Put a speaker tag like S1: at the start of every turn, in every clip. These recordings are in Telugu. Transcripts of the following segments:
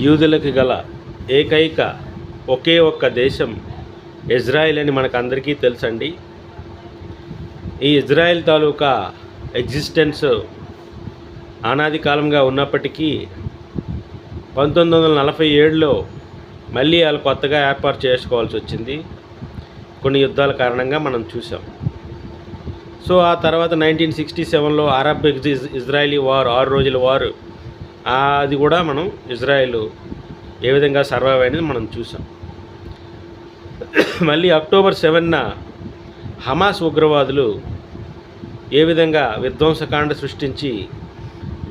S1: యూదులకు గల ఏకైక ఒకే ఒక్క దేశం ఇజ్రాయిల్ అని మనకు అందరికీ తెలుసండి. ఈ ఇజ్రాయిల్ తాలూకా ఎగ్జిస్టెన్స్ అనాది కాలంగా ఉన్నప్పటికీ 1947లో మళ్ళీ వాళ్ళు కొత్తగా ఏర్పాటు చేసుకోవాల్సి వచ్చింది. కొన్ని యుద్ధాల కారణంగా మనం చూసాం. సో ఆ తర్వాత 1967లో అరబ్ ఇజ్రాయిలీ వార్, 6 రోజుల వార్, అది కూడా మనం ఇజ్రాయిల్ ఏ విధంగా సర్వైవ్ అనేది మనం చూసాం. మళ్ళీ అక్టోబర్ 7న హమాస్ ఉగ్రవాదులు ఏ విధంగా విధ్వంసకాండ సృష్టించి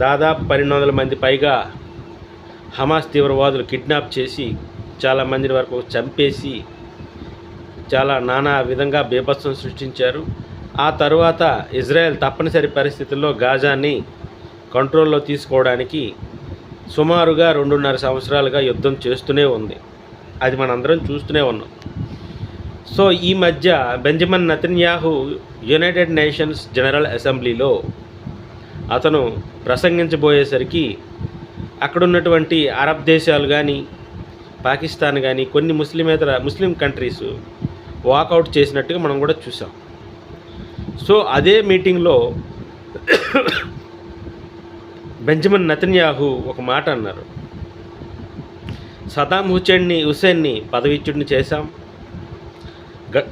S1: దాదాపు 1200 మంది పైగా హమాస్ తీవ్రవాదులు కిడ్నాప్ చేసి చాలా మంది వరకు చంపేసి చాలా నానా విధంగా బీభత్సం సృష్టించారు. ఆ తర్వాత ఇజ్రాయెల్ తప్పనిసరి పరిస్థితుల్లో గాజాని కంట్రోల్లో తీసుకోవడానికి సుమారుగా 2.5 సంవత్సరాలుగా యుద్ధం చేస్తూనే ఉంది. అది మనందరం చూస్తూనే ఉన్నాం. సో ఈ మధ్య Benjamin Netanyahu United nations general అసెంబ్లీలో అతను ప్రసంగించబోయేసరికి అక్కడ ఉన్నటువంటి అరబ్ దేశాలు కానీ, పాకిస్తాన్ కానీ, కొన్ని ముస్లిం కంట్రీస్ వాకౌట్ చేసినట్టుగా మనం కూడా చూసాం. సో అదే మీటింగ్లో బెంజమిన్ నెతన్యాహు ఒక మాట అన్నారు. సదాం హుస్సేన్ని పదవీచ్యుడిని చేశాం,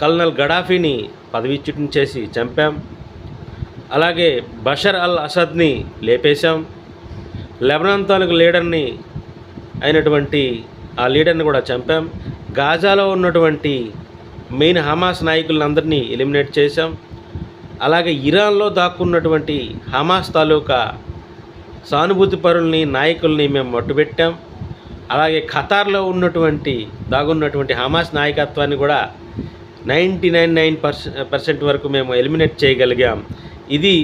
S1: కల్నల్ గడాఫీని పదవీచ్యుడిని చేసి చంపాం, అలాగే బషర్ అల్ అసద్ని లేపేశాం, లెబనాన్ తాలూకు లీడర్ని అయినటువంటి ఆ లీడర్ని కూడా చంపాం, గాజాలో ఉన్నటువంటి మెయిన్ హమాస్ నాయకులందరినీ ఎలిమినేట్ చేశాం, అలాగే ఇరాన్లో దాక్కున్నటువంటి హమాస్ తాలూకా సానుభూతి పరుల్ని, నాయకుల్ని మేము మట్టుబెట్టాం, అలాగే ఖతార్లో దాగున్నటువంటి హమాస్ నాయకత్వాన్ని కూడా 99% వరకు మేము ఎలిమినేట్ చేయగలిగాం. ఇది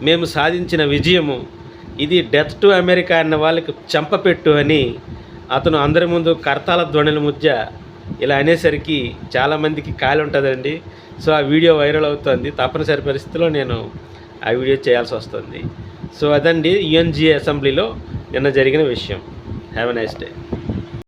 S1: మేము సాధించిన విజయము, ఇది డెత్ టు అమెరికా అన్న వాళ్ళకి చంపపెట్టు అని అతను అందరి ముందు కర్తాల ధ్వనుల మధ్య ఇలా అనేసరికి చాలామందికి కాలి ఉంటుందండి. సో ఆ వీడియో వైరల్ అవుతుంది. తప్పనిసరి పరిస్థితిలో నేను ఆ వీడియో చేయాల్సి వస్తుంది. సో అదండి యుఎన్జిఏ అసెంబ్లీలో నిన్న జరిగిన విషయం. Have a nice day.